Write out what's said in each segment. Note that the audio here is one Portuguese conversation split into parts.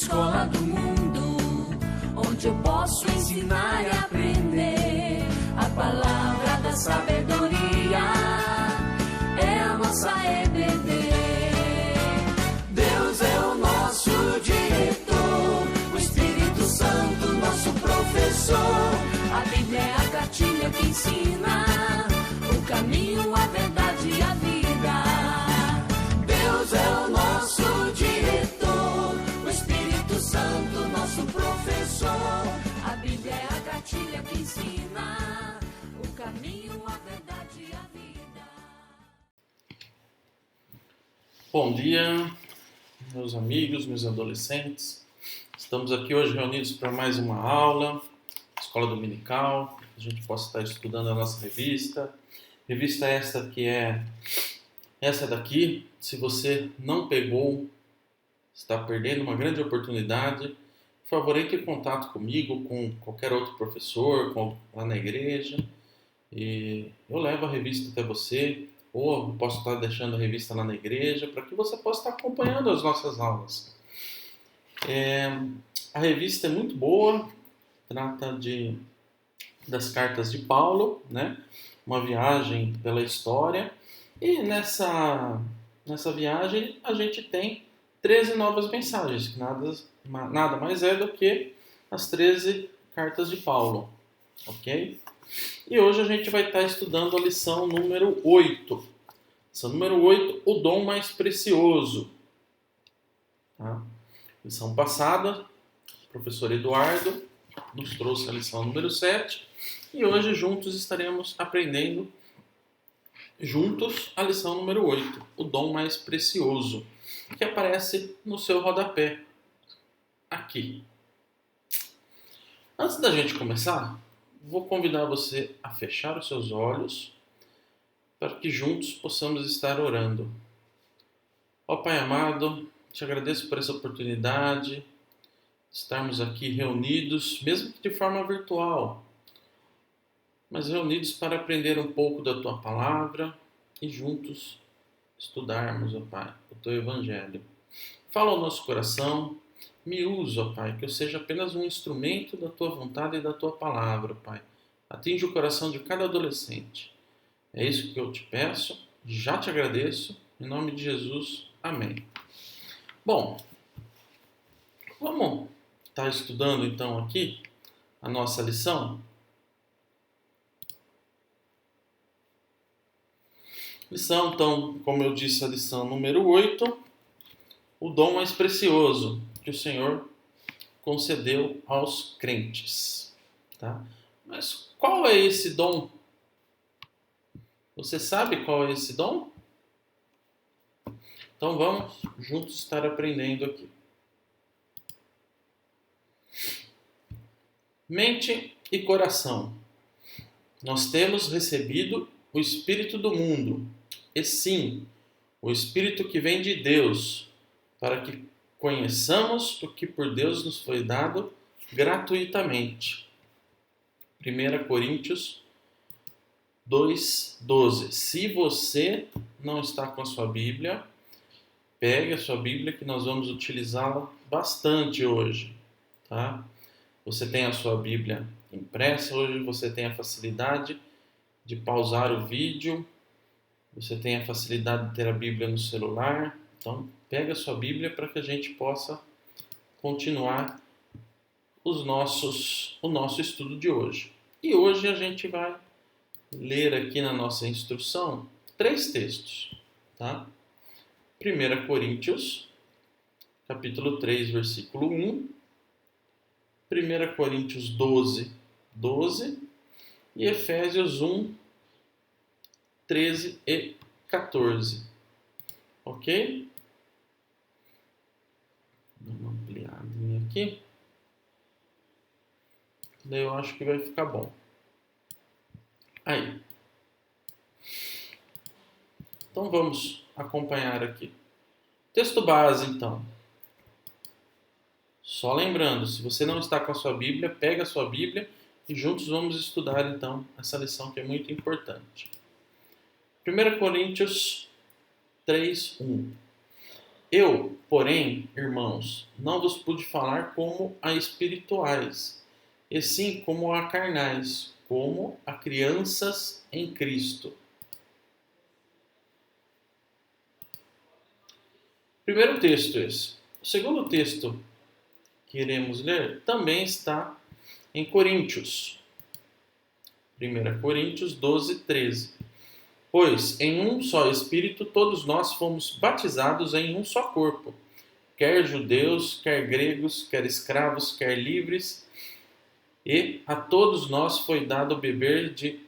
escola do mundo, onde eu posso ensinar e aprender. A palavra da sabedoria é a nossa EBD. Deus é o nosso diretor, o Espírito Santo nosso professor. A Bíblia é a cartilha que ensina o caminho, a verdade e a vida. Deus é o nosso diretor, o Espírito Santo nosso professor. A Bíblia é a cartilha que ensina o caminho, a verdade e a vida. Bom dia, meus amigos, meus adolescentes. Estamos aqui hoje reunidos para mais uma aula, escola dominical, que a gente possa estar estudando a nossa revista. Revista esta que é essa daqui. Se você não pegou, está perdendo uma grande oportunidade. Por favor, entre em contato comigo, com qualquer outro professor, lá na igreja. E eu levo a revista até você, ou posso estar deixando a revista lá na igreja, para que você possa estar acompanhando as nossas aulas. A revista é muito boa, trata das cartas de Paulo, né? Uma viagem pela história. E nessa viagem a gente tem 13 novas mensagens, que nada mais é do que as 13 cartas de Paulo, ok? E hoje a gente vai estar estudando a lição número 8. Lição número 8, o dom mais precioso. Tá? Lição passada, o professor Eduardo nos trouxe a lição número 7. E hoje juntos estaremos aprendendo juntos a lição número 8, o dom mais precioso, que aparece no seu rodapé, aqui. Antes da gente começar, vou convidar você a fechar os seus olhos para que juntos possamos estar orando. Ó Pai amado, te agradeço por essa oportunidade de estarmos aqui reunidos, mesmo que de forma virtual, mas reunidos para aprender um pouco da Tua Palavra e juntos estudarmos, ó Pai, o Teu Evangelho. Fala ao nosso coração, me usa, ó Pai, que eu seja apenas um instrumento da Tua vontade e da Tua Palavra, Pai. Atinge o coração de cada adolescente. É isso que eu te peço, já te agradeço, em nome de Jesus, amém. Bom, vamos estar estudando então aqui a nossa lição? Lição, então, como eu disse, a lição número 8, o dom mais precioso que o Senhor concedeu aos crentes. Tá? Mas qual é esse dom? Você sabe qual é esse dom? Então vamos juntos estar aprendendo aqui. Mente e coração. Nós temos recebido o Espírito do mundo, e sim, o Espírito que vem de Deus, para que conheçamos o que por Deus nos foi dado gratuitamente. 1 Coríntios 2:12. Se você não está com a sua Bíblia, pegue a sua Bíblia que nós vamos utilizá-la bastante hoje, tá? Você tem a sua Bíblia impressa, hoje você tem a facilidade de pausar o vídeo, você tem a facilidade de ter a Bíblia no celular, então pega a sua Bíblia para que a gente possa continuar o nosso estudo de hoje. E hoje a gente vai ler aqui na nossa instrução 3 textos, tá? 1 Coríntios, capítulo 3, versículo 1, 1 Coríntios 12 e Efésios 1, 13 e 14. Ok? Dá uma ampliadinha aqui. Daí eu acho que vai ficar bom. Aí. Então vamos acompanhar aqui. Texto base, então. Só lembrando, se você não está com a sua Bíblia, pega a sua Bíblia e juntos vamos estudar, então, essa lição que é muito importante. 1 Coríntios 3:1. Eu, porém, irmãos, não vos pude falar como a espirituais, e sim como a carnais, como a crianças em Cristo. Primeiro texto esse. O segundo texto que iremos ler também está em Coríntios. 1 Coríntios 12, 13. Pois em um só Espírito todos nós fomos batizados em um só corpo, quer judeus, quer gregos, quer escravos, quer livres, e a todos nós foi dado beber de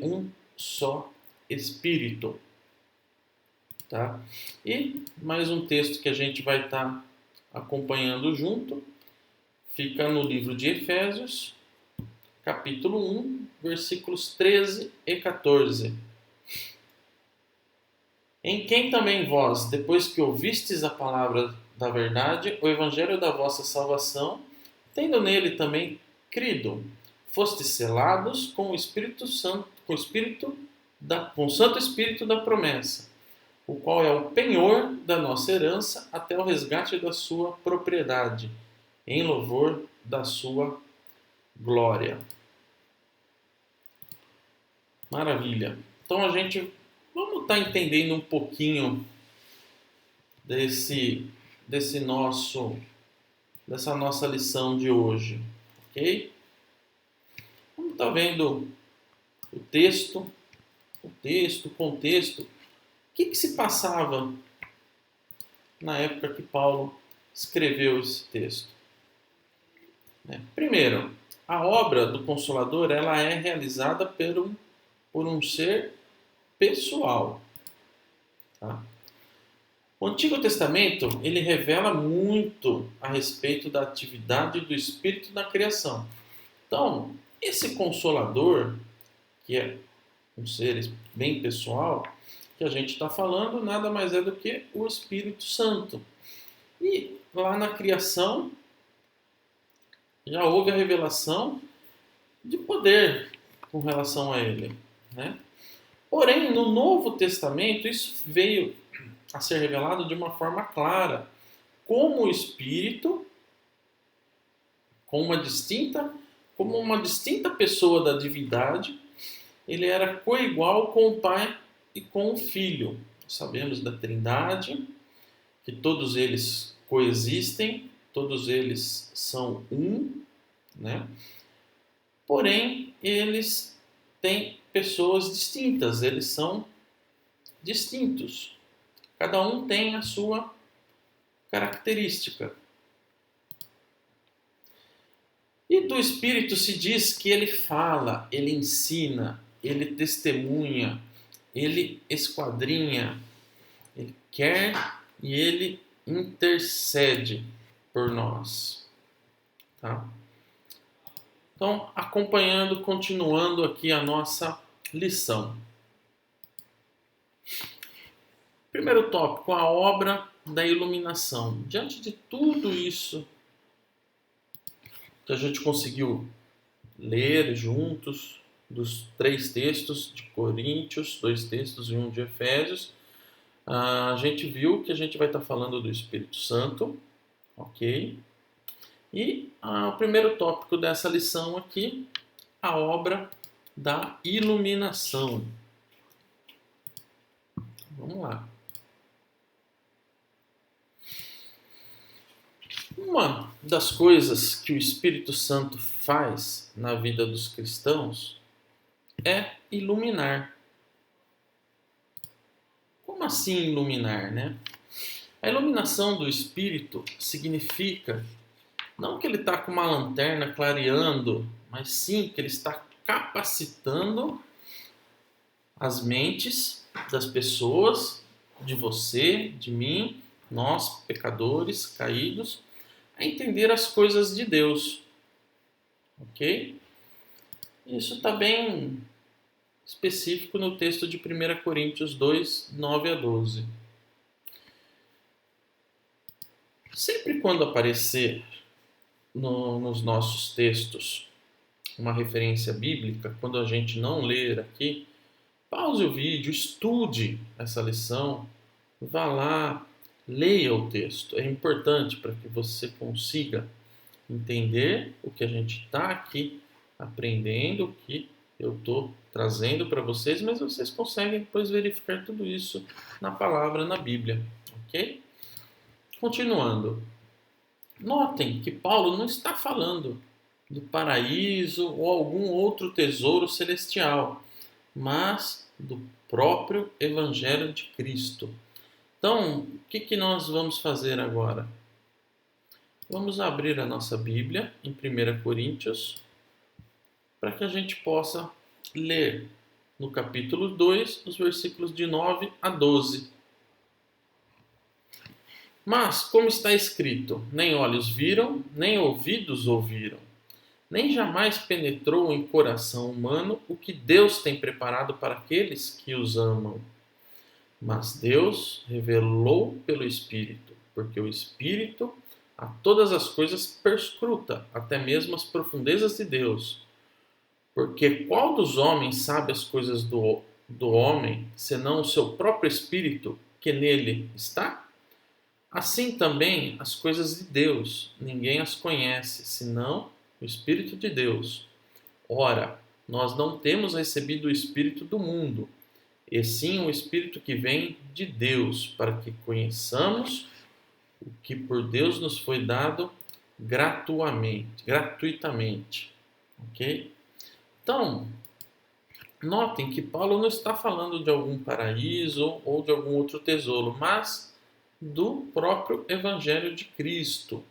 um só Espírito. Tá? E mais um texto que a gente vai estar acompanhando junto, fica no livro de Efésios, capítulo 1, versículos 13 e 14. Em quem também vós, depois que ouvistes a palavra da verdade, o evangelho da vossa salvação, tendo nele também crido, fostes selados com o Espírito Santo, com o Santo Espírito da promessa, o qual é o penhor da nossa herança até o resgate da sua propriedade, em louvor da sua glória. Maravilha. Então vamos estar entendendo um pouquinho dessa nossa lição de hoje, ok? Vamos estar vendo o contexto. O que se passava na época que Paulo escreveu esse texto? Primeiro, a obra do Consolador ela é realizada por um ser pessoal. Tá? O Antigo Testamento ele revela muito a respeito da atividade do Espírito na criação. Então, esse Consolador, que é um ser bem pessoal, que a gente está falando, nada mais é do que o Espírito Santo. E lá na criação, já houve a revelação de poder com relação a ele, né? Porém, no Novo Testamento, isso veio a ser revelado de uma forma clara, como o Espírito, como uma distinta pessoa da divindade, ele era coigual com o Pai e com o Filho. Sabemos da Trindade, que todos eles coexistem, todos eles são um, né? Porém, eles têm pessoas distintas, eles são distintos. Cada um tem a sua característica. E do Espírito se diz que ele fala, ele ensina, ele testemunha, ele esquadrinha, ele quer e ele intercede por nós. Tá? Então, continuando aqui a nossa lição. Primeiro tópico, a obra da iluminação. Diante de tudo isso que a gente conseguiu ler juntos, dos 3 textos de Coríntios, 2 textos e 1 de Efésios, a gente viu que a gente vai estar falando do Espírito Santo, ok? E o primeiro tópico dessa lição aqui, a obra da iluminação. Vamos lá. Uma das coisas que o Espírito Santo faz na vida dos cristãos é iluminar. Como assim iluminar, né? A iluminação do Espírito significa não que ele está com uma lanterna clareando, mas sim que ele está capacitando as mentes das pessoas, de você, de mim, nós, pecadores, caídos, a entender as coisas de Deus. Ok? Isso está bem específico no texto de 1 Coríntios 2, 9 a 12. Sempre quando aparecer nos nossos textos uma referência bíblica, quando a gente não ler aqui, pause o vídeo, estude essa lição, vá lá, leia o texto. É importante para que você consiga entender o que a gente está aqui aprendendo, o que eu estou trazendo para vocês, mas vocês conseguem depois verificar tudo isso na palavra, na Bíblia, ok? Continuando, notem que Paulo não está falando do paraíso ou algum outro tesouro celestial, mas do próprio Evangelho de Cristo. Então, o que nós vamos fazer agora? Vamos abrir a nossa Bíblia em 1 Coríntios para que a gente possa ler no capítulo 2, os versículos de 9 a 12. Mas, como está escrito, nem olhos viram, nem ouvidos ouviram, nem jamais penetrou em coração humano o que Deus tem preparado para aqueles que os amam. Mas Deus revelou pelo Espírito, porque o Espírito a todas as coisas perscruta, até mesmo as profundezas de Deus. Porque qual dos homens sabe as coisas do homem, senão o seu próprio Espírito que nele está? Assim também as coisas de Deus, ninguém as conhece, senão o Espírito de Deus. Ora, nós não temos recebido o Espírito do mundo, e sim o Espírito que vem de Deus, para que conheçamos o que por Deus nos foi dado gratuitamente. Ok? Então, notem que Paulo não está falando de algum paraíso ou de algum outro tesouro, mas do próprio Evangelho de Cristo.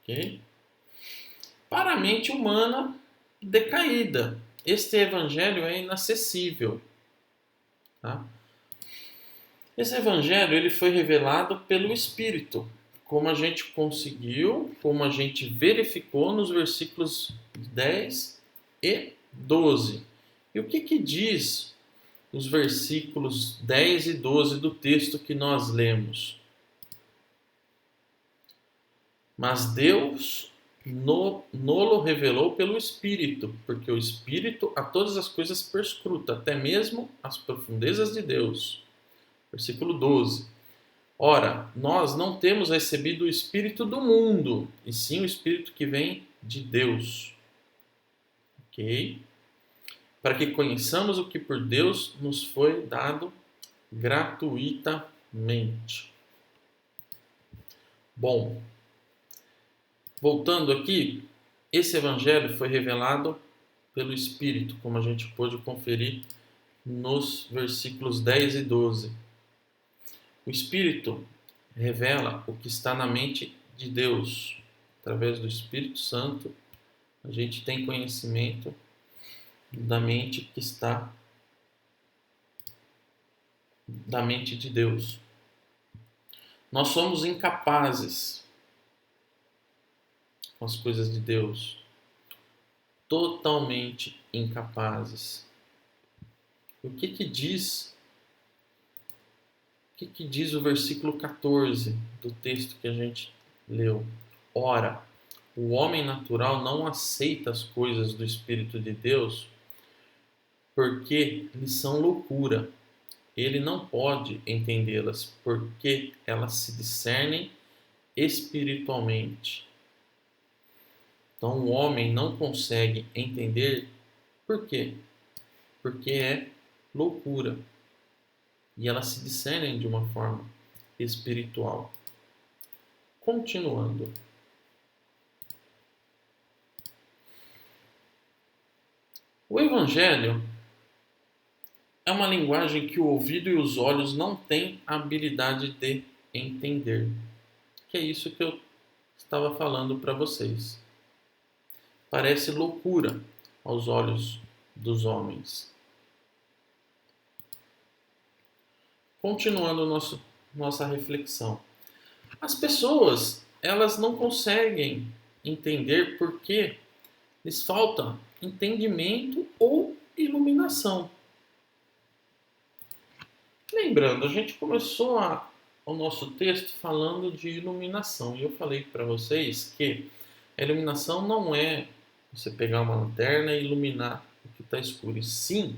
Ok? Para a mente humana decaída, este Evangelho é inacessível. Tá? Esse Evangelho ele foi revelado pelo Espírito, como a gente conseguiu, como a gente verificou nos versículos 10 e 12. E o que diz os versículos 10 e 12 do texto que nós lemos? Mas Deus nolo revelou pelo Espírito, porque o Espírito a todas as coisas perscruta, até mesmo as profundezas de Deus. Versículo 12. Ora, nós não temos recebido o Espírito do mundo, e sim o Espírito que vem de Deus. Ok? Para que conheçamos o que por Deus nos foi dado gratuitamente. Bom, voltando aqui, esse Evangelho foi revelado pelo Espírito, como a gente pôde conferir nos versículos 10 e 12. O Espírito revela o que está na mente de Deus. Através do Espírito Santo, a gente tem conhecimento da mente que está da mente de Deus. Nós somos incapazes com as coisas de Deus. Totalmente incapazes. O que diz o versículo 14 do texto que a gente leu? Ora, o homem natural não aceita as coisas do Espírito de Deus porque lhes são loucura. Ele não pode entendê-las porque elas se discernem espiritualmente. Então o homem não consegue entender por quê? Porque é loucura. E elas se discernem de uma forma espiritual. Continuando. O Evangelho é uma linguagem que o ouvido e os olhos não têm a habilidade de entender. Que é isso que eu estava falando para vocês. Parece loucura aos olhos dos homens. Continuando nossa reflexão. As pessoas, elas não conseguem entender por que lhes falta entendimento ou iluminação. Lembrando, a gente começou o nosso texto falando de iluminação. E eu falei para vocês que a iluminação não é você pegar uma lanterna e iluminar o que está escuro. E sim,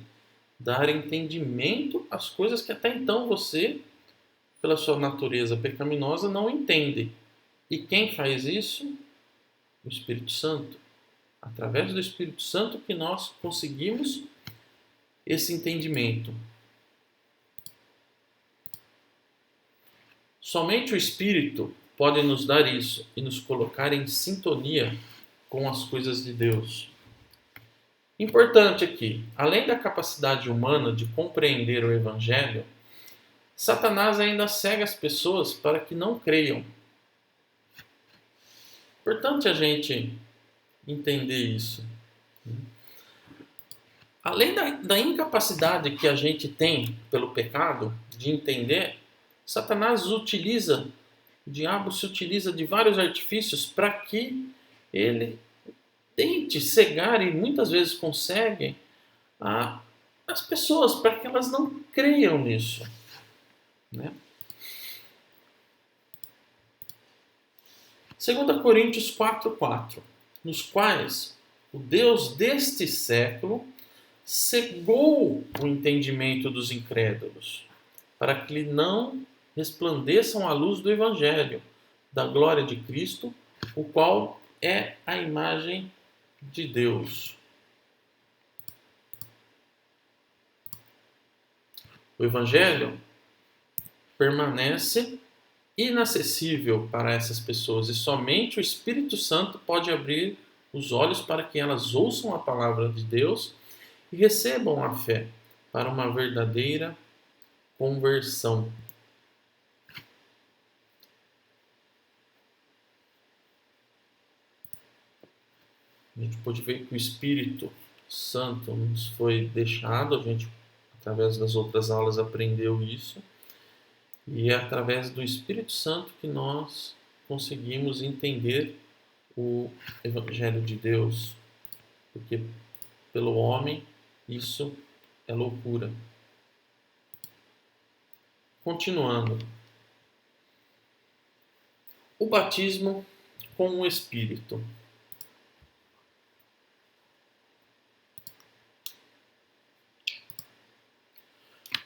dar entendimento às coisas que até então você pela sua natureza pecaminosa, não entendem. E quem faz isso? O Espírito Santo. Através do Espírito Santo que nós conseguimos esse entendimento. Somente o Espírito pode nos dar isso e nos colocar em sintonia com as coisas de Deus. Importante aqui, além da capacidade humana de compreender o Evangelho, Satanás ainda cega as pessoas para que não creiam. Importante a gente entender isso. Além da incapacidade que a gente tem pelo pecado de entender, Satanás o diabo se utiliza de vários artifícios para que ele tente cegar, e muitas vezes consegue, as pessoas, para que elas não creiam nisso. Né? 2 Coríntios 4:4, nos quais o Deus deste século cegou o entendimento dos incrédulos, para que não resplandeçam a luz do Evangelho, da glória de Cristo, o qual é a imagem de Deus. O Evangelho permanece inacessível para essas pessoas e somente o Espírito Santo pode abrir os olhos para que elas ouçam a palavra de Deus e recebam a fé para uma verdadeira conversão. A gente pode ver que o Espírito Santo nos foi deixado, a gente, através das outras aulas, aprendeu isso. E é através do Espírito Santo que nós conseguimos entender o Evangelho de Deus. Porque pelo homem isso é loucura. Continuando. O batismo com o Espírito.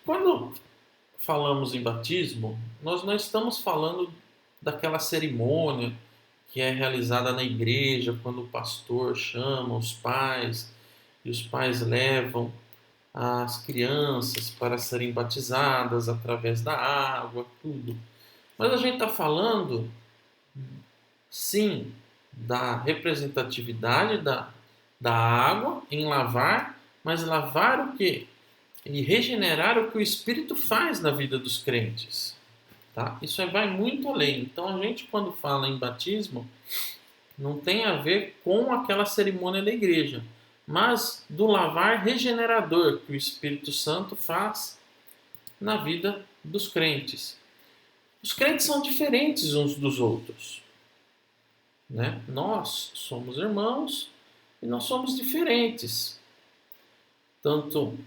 Quando falamos em batismo, nós não estamos falando daquela cerimônia que é realizada na igreja, quando o pastor chama os pais e os pais levam as crianças para serem batizadas através da água, tudo. Mas a gente está falando, sim, da representatividade da água em lavar, mas lavar o quê? E regenerar o que o Espírito faz na vida dos crentes. Tá? Isso vai muito além. Então a gente, quando fala em batismo, não tem a ver com aquela cerimônia da igreja, mas do lavar regenerador que o Espírito Santo faz na vida dos crentes. Os crentes são diferentes uns dos outros. Né? Nós somos irmãos e nós somos diferentes. Tanto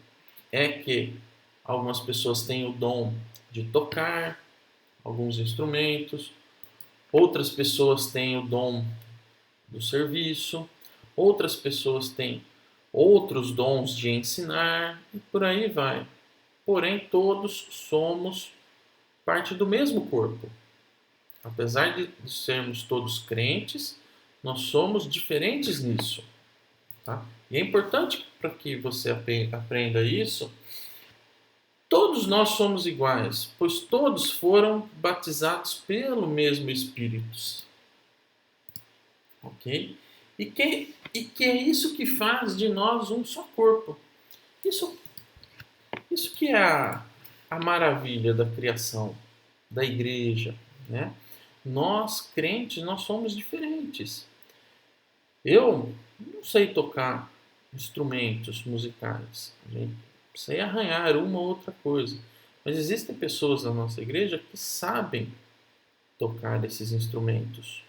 é que algumas pessoas têm o dom de tocar alguns instrumentos, outras pessoas têm o dom do serviço, outras pessoas têm outros dons de ensinar e por aí vai. Porém, todos somos parte do mesmo corpo. Apesar de sermos todos crentes, nós somos diferentes nisso. Tá? E é importante para que você aprenda isso. Todos nós somos iguais, pois todos foram batizados pelo mesmo Espírito. Ok? E que é isso que faz de nós um só corpo. Isso que é a maravilha da criação, da igreja. Né? Nós, crentes, nós somos diferentes. Eu não sei tocar instrumentos musicais. Sei arranhar uma ou outra coisa. Mas existem pessoas na nossa igreja que sabem tocar esses instrumentos.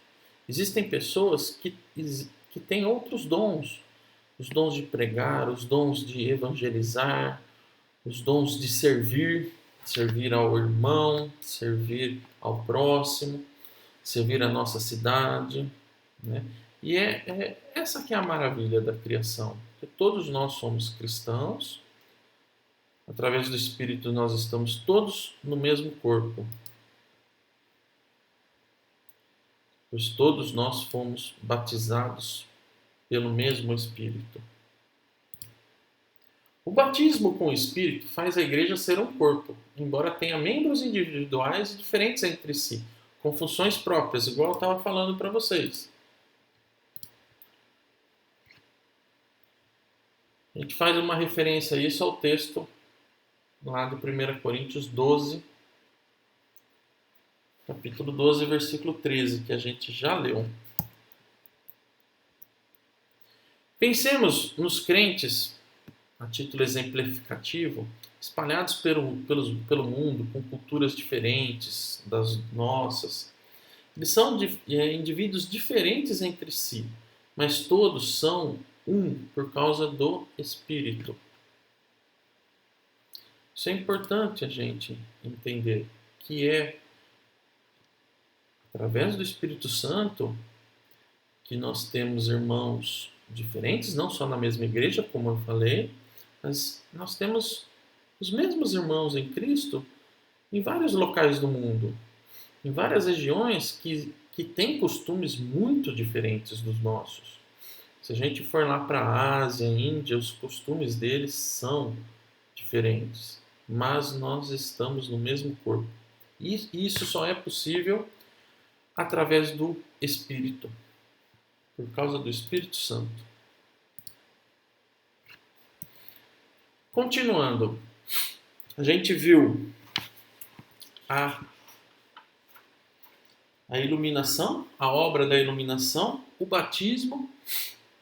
Existem pessoas que têm outros dons. Os dons de pregar, os dons de evangelizar, os dons de servir ao irmão, servir ao próximo, servir a nossa cidade. Né? E é essa que é a maravilha da criação. Que todos nós somos cristãos. Através do Espírito nós estamos todos no mesmo corpo. pois todos nós fomos batizados pelo mesmo Espírito. O batismo com o Espírito faz a igreja ser um corpo, embora tenha membros individuais diferentes entre si, com funções próprias, igual eu estava falando para vocês. A gente faz uma referência a isso ao texto lá de 1 Coríntios 12, capítulo 12, versículo 13, que a gente já leu. Pensemos nos crentes, a título exemplificativo, espalhados pelo mundo, com culturas diferentes das nossas. Eles são indivíduos diferentes entre si, mas todos são um por causa do Espírito. Isso é importante a gente entender, que é através do Espírito Santo que nós temos irmãos diferentes, não só na mesma igreja, como eu falei, mas nós temos os mesmos irmãos em Cristo em vários locais do mundo, em várias regiões que têm costumes muito diferentes dos nossos. Se a gente for lá para a Ásia, Índia, os costumes deles são diferentes, mas nós estamos no mesmo corpo. E isso só é possível através do Espírito, por causa do Espírito Santo. Continuando, a gente viu a iluminação, a obra da iluminação, o batismo,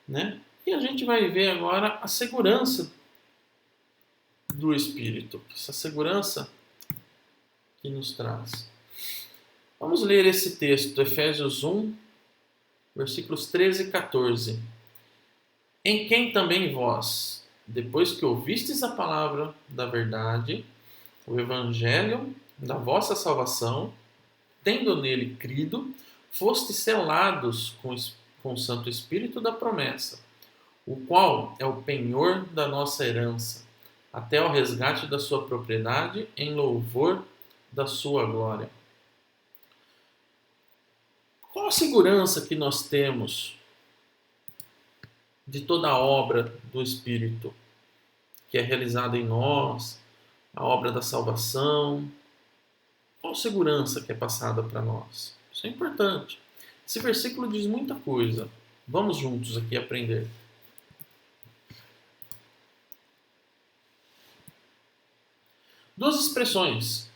né? E a gente vai ver agora a segurança do Espírito, essa segurança que nos traz. Vamos ler esse texto, Efésios 1, versículos 13 e 14. Em quem também vós, depois que ouvistes a palavra da verdade, o evangelho da vossa salvação, tendo nele crido, fostes selados com o Santo Espírito da promessa, o qual é o penhor da nossa herança, até o resgate da sua propriedade, em louvor da sua glória. Qual a segurança que nós temos de toda a obra do Espírito que é realizada em nós, a obra da salvação? Qual a segurança que é passada para nós? Isso é importante. Esse versículo diz muita coisa. Vamos juntos aqui aprender. Duas expressões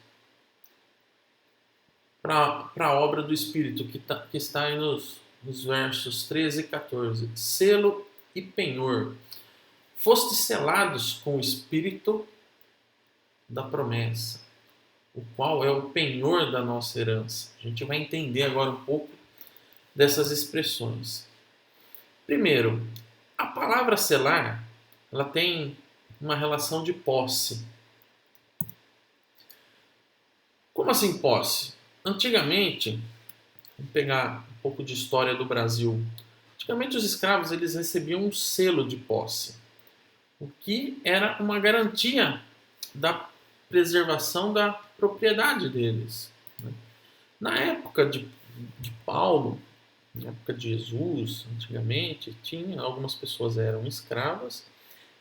para a obra do Espírito que está aí nos versos 13 e 14. Selo e penhor. Fostes selados com o Espírito da promessa, o qual é o penhor da nossa herança. A gente vai entender agora um pouco dessas expressões. Primeiro, a palavra selar, ela tem uma relação de posse. Como assim posse? Antigamente, vamos pegar um pouco de história do Brasil. Antigamente os escravos eles recebiam um selo de posse, o que era uma garantia da preservação da propriedade deles. Na época de Paulo, na época de Jesus, antigamente, algumas pessoas eram escravas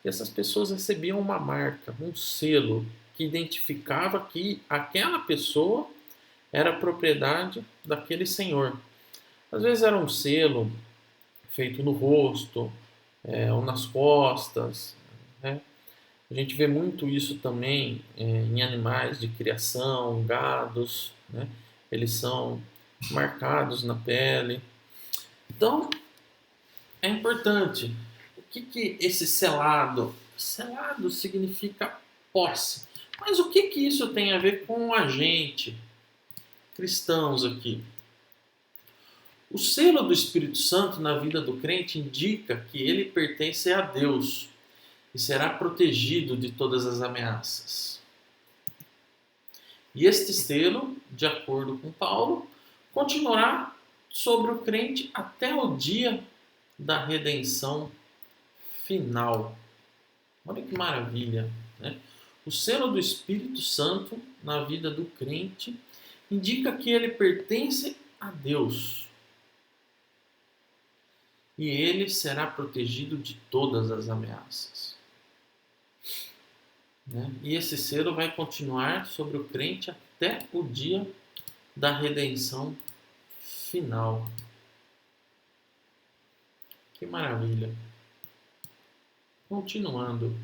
e essas pessoas recebiam uma marca, um selo que identificava que aquela pessoa era propriedade daquele senhor. Às vezes era um selo feito no rosto, ou nas costas, né? A gente vê muito isso também em animais de criação, gados, né? Eles são marcados na pele. Então, é importante. O que esse selado? Selado significa posse. Mas o que isso tem a ver com a gente, cristãos aqui? O selo do Espírito Santo na vida do crente indica que ele pertence a Deus e será protegido de todas as ameaças. E este selo, de acordo com Paulo, continuará sobre o crente até o dia da redenção final. Olha que maravilha, né? O selo do Espírito Santo na vida do crente indica que ele pertence a Deus e ele será protegido de todas as ameaças. Né? E esse selo vai continuar sobre o crente até o dia da redenção final. Que maravilha! Continuando.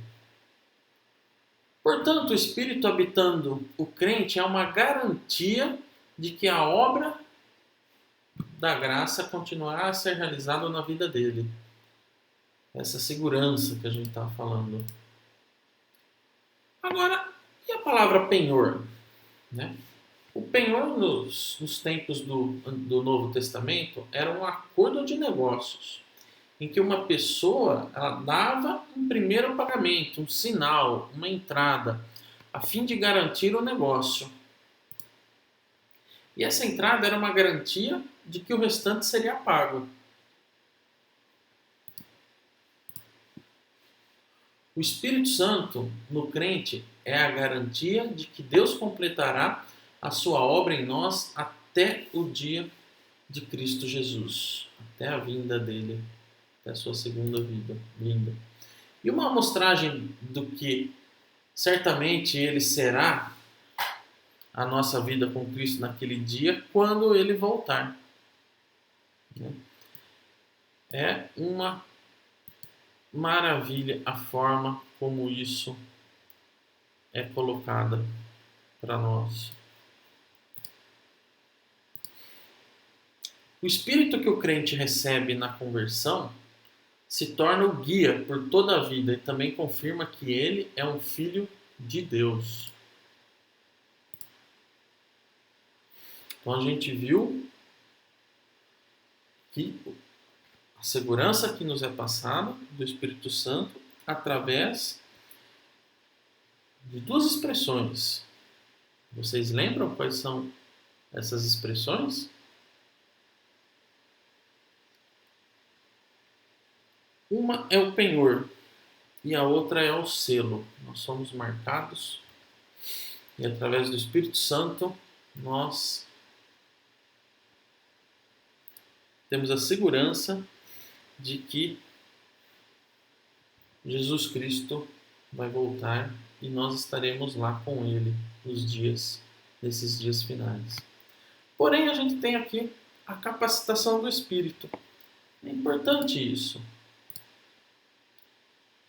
Portanto, o Espírito habitando o crente é uma garantia de que a obra da graça continuará a ser realizada na vida dele. Essa segurança que a gente está falando. Agora, e a palavra penhor? Né? O penhor nos tempos do Novo Testamento era um acordo de negócios, em que uma pessoa ela dava um primeiro pagamento, um sinal, uma entrada, a fim de garantir o negócio. E essa entrada era uma garantia de que o restante seria pago. O Espírito Santo no crente é a garantia de que Deus completará a sua obra em nós até o dia de Cristo Jesus, até a vinda dele, até a sua segunda vinda. E uma amostragem do que certamente ele será a nossa vida com Cristo naquele dia, quando ele voltar. É uma maravilha a forma como isso é colocada para nós. O Espírito que o crente recebe na conversão se torna o guia por toda a vida e também confirma que ele é um filho de Deus. Então a gente viu que a segurança que nos é passada do Espírito Santo através de duas expressões. Vocês lembram quais são essas expressões? Uma é o penhor e a outra é o selo. Nós somos marcados e através do Espírito Santo nós temos a segurança de que Jesus Cristo vai voltar e nós estaremos lá com Ele nesses dias finais. Porém, a gente tem aqui a capacitação do Espírito. É importante isso.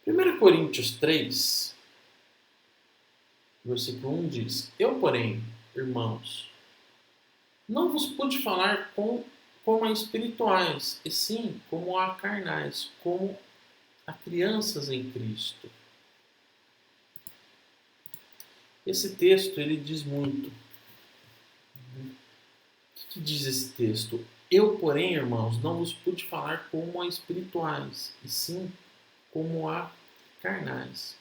1 Coríntios 3, versículo 1 diz: Eu, porém, irmãos, não vos pude falar como a espirituais, e sim como a carnais, como a crianças em Cristo. Esse texto, ele diz muito. O que diz esse texto? Eu, porém, irmãos, não vos pude falar como a espirituais, e sim como a carnais.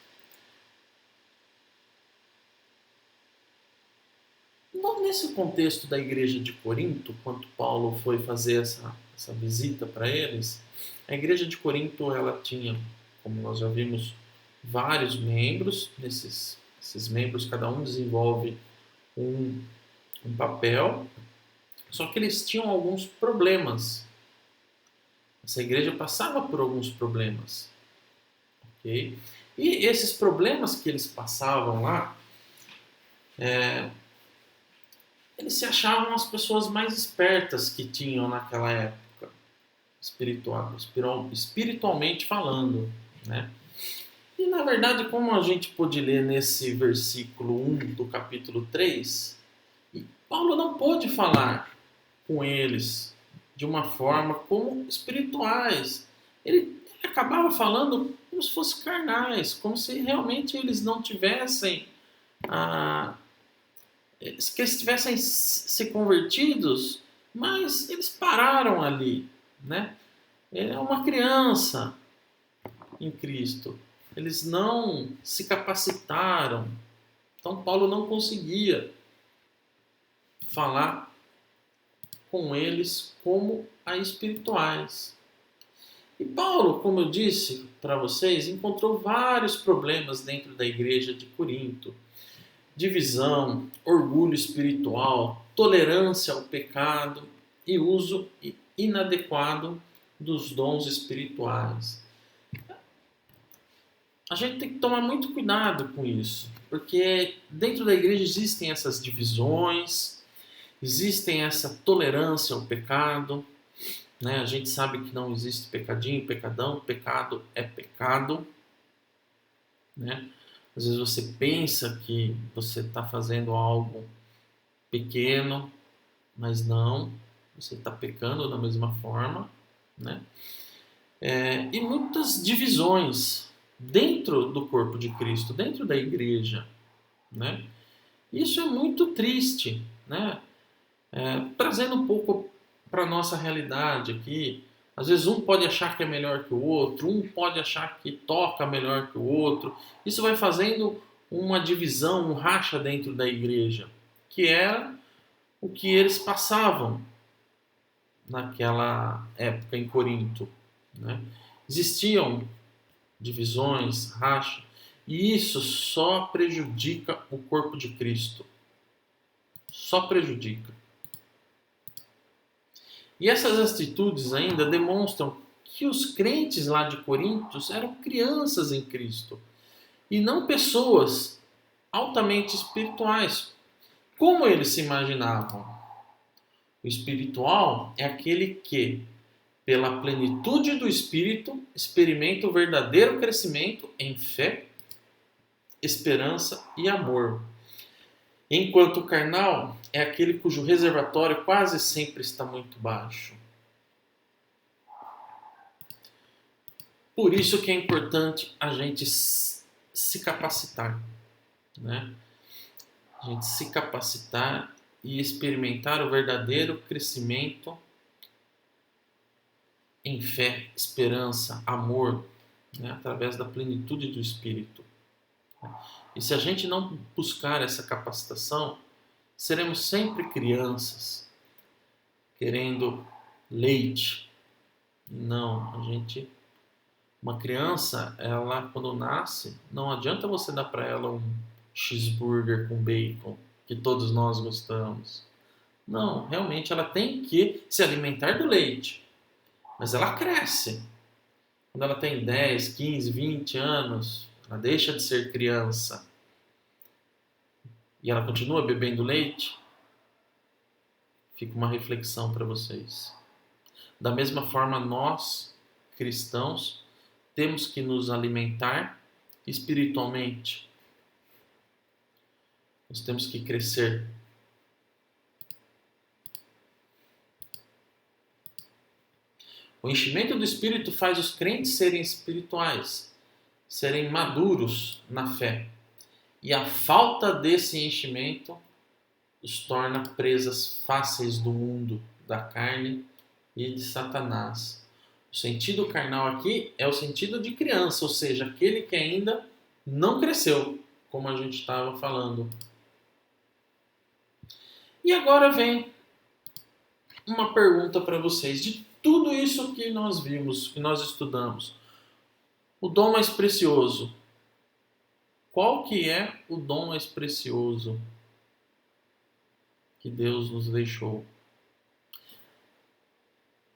Não nesse contexto da igreja de Corinto, quando Paulo foi fazer essa visita para eles, a igreja de Corinto ela tinha, como nós já vimos, vários membros. Esses membros, cada um desenvolve um papel, só que eles tinham alguns problemas. Essa igreja passava por alguns problemas. Okay? E esses problemas que eles passavam lá, eles se achavam as pessoas mais espertas que tinham naquela época, espiritualmente falando, né? E na verdade, como a gente pôde ler nesse versículo 1 do capítulo 3, Paulo não pôde falar com eles de uma forma como espirituais. Ele acabava falando como se fossem carnais, como se realmente eles não tivessem que eles tivessem se convertidos, mas eles pararam ali, né? É uma criança em Cristo. Eles não se capacitaram. Então Paulo não conseguia falar com eles como a espirituais. E Paulo, como eu disse para vocês, encontrou vários problemas dentro da igreja de Corinto. Divisão, orgulho espiritual, tolerância ao pecado e uso inadequado dos dons espirituais. A gente tem que tomar muito cuidado com isso, porque dentro da igreja existem essas divisões, existem essa tolerância ao pecado, né? A gente sabe que não existe pecadinho, pecadão, pecado é pecado, né? Às vezes você pensa que você está fazendo algo pequeno, mas não, você está pecando da mesma forma, né? E muitas divisões dentro do corpo de Cristo, dentro da igreja, né? Isso é muito triste, né? Trazendo um pouco para a nossa realidade aqui, às vezes um pode achar que é melhor que o outro, um pode achar que toca melhor que o outro. Isso vai fazendo uma divisão, um racha dentro da igreja, que era o que eles passavam naquela época em Corinto, né? Existiam divisões, racha, e isso só prejudica o corpo de Cristo. Só prejudica. E essas atitudes ainda demonstram que os crentes lá de Corinto eram crianças em Cristo e não pessoas altamente espirituais, como eles se imaginavam. O espiritual é aquele que, pela plenitude do Espírito, experimenta o verdadeiro crescimento em fé, esperança e amor. Enquanto o carnal é aquele cujo reservatório quase sempre está muito baixo. Por isso que é importante a gente se capacitar, né? A gente se capacitar e experimentar o verdadeiro crescimento em fé, esperança, amor, né? Através da plenitude do Espírito. E se a gente não buscar essa capacitação, seremos sempre crianças, querendo leite. Não, uma criança, ela quando nasce, não adianta você dar para ela um cheeseburger com bacon, que todos nós gostamos. Não, realmente ela tem que se alimentar do leite. Mas ela cresce. Quando ela tem 10, 15, 20 anos, ela deixa de ser criança. E ela continua bebendo leite. Fica uma reflexão para vocês. Da mesma forma, nós, cristãos, temos que nos alimentar espiritualmente. Nós temos que crescer. O enchimento do Espírito faz os crentes serem espirituais, serem maduros na fé. E a falta desse enchimento os torna presas fáceis do mundo, da carne e de Satanás. O sentido carnal aqui é o sentido de criança, ou seja, aquele que ainda não cresceu, como a gente estava falando. E agora vem uma pergunta para vocês. De tudo isso que nós vimos, que nós estudamos, o dom mais precioso. Qual que é o dom mais precioso que Deus nos deixou?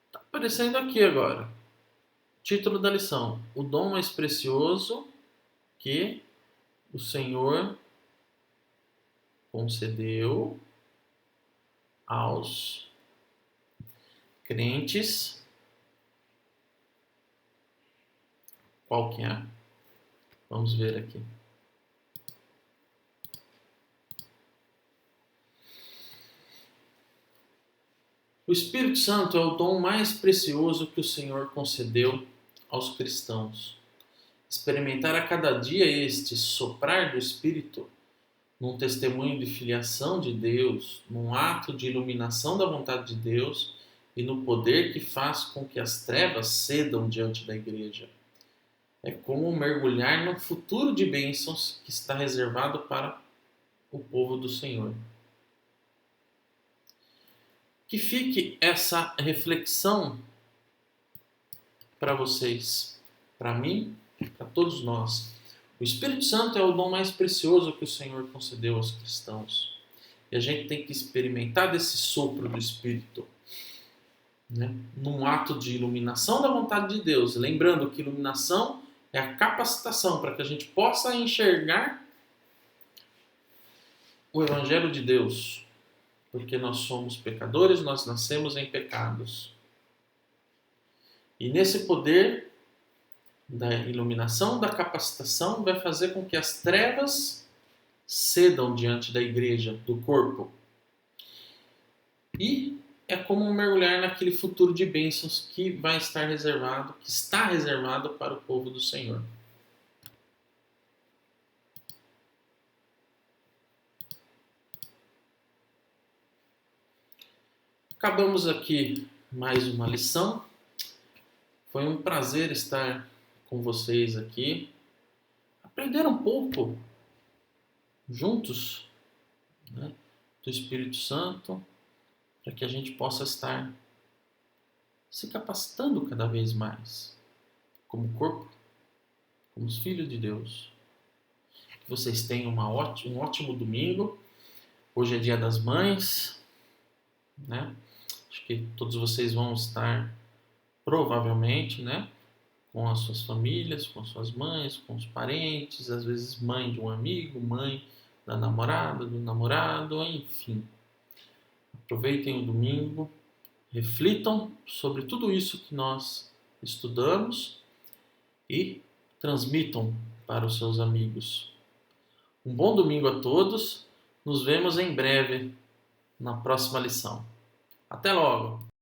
Está aparecendo aqui agora. Título da lição. O dom mais precioso que o Senhor concedeu aos crentes. Qual que é? Vamos ver aqui. O Espírito Santo é o dom mais precioso que o Senhor concedeu aos cristãos. Experimentar a cada dia este soprar do Espírito, num testemunho de filiação de Deus, num ato de iluminação da vontade de Deus e no poder que faz com que as trevas cedam diante da igreja. É como mergulhar no futuro de bênçãos que está reservado para o povo do Senhor. Que fique essa reflexão para vocês, para mim, para todos nós. O Espírito Santo é o dom mais precioso que o Senhor concedeu aos cristãos. E a gente tem que experimentar desse sopro do Espírito. né, num ato de iluminação da vontade de Deus. Lembrando que iluminação é a capacitação para que a gente possa enxergar o Evangelho de Deus. Porque nós somos pecadores, nós nascemos em pecados. E nesse poder da iluminação, da capacitação, vai fazer com que as trevas cedam diante da igreja, do corpo. E é como mergulhar naquele futuro de bênçãos que vai estar reservado, que está reservado para o povo do Senhor. Acabamos aqui mais uma lição. Foi um prazer estar com vocês aqui. Aprender um pouco juntos, né, do Espírito Santo, para que a gente possa estar se capacitando cada vez mais como corpo, como os filhos de Deus. Que vocês tenham um ótimo domingo. Hoje é Dia das Mães, né? Acho que todos vocês vão estar, provavelmente, né, com as suas famílias, com as suas mães, com os parentes, às vezes mãe de um amigo, mãe da namorada, do namorado, enfim. Aproveitem o domingo, reflitam sobre tudo isso que nós estudamos e transmitam para os seus amigos. Um bom domingo a todos. Nos vemos em breve na próxima lição. Até logo!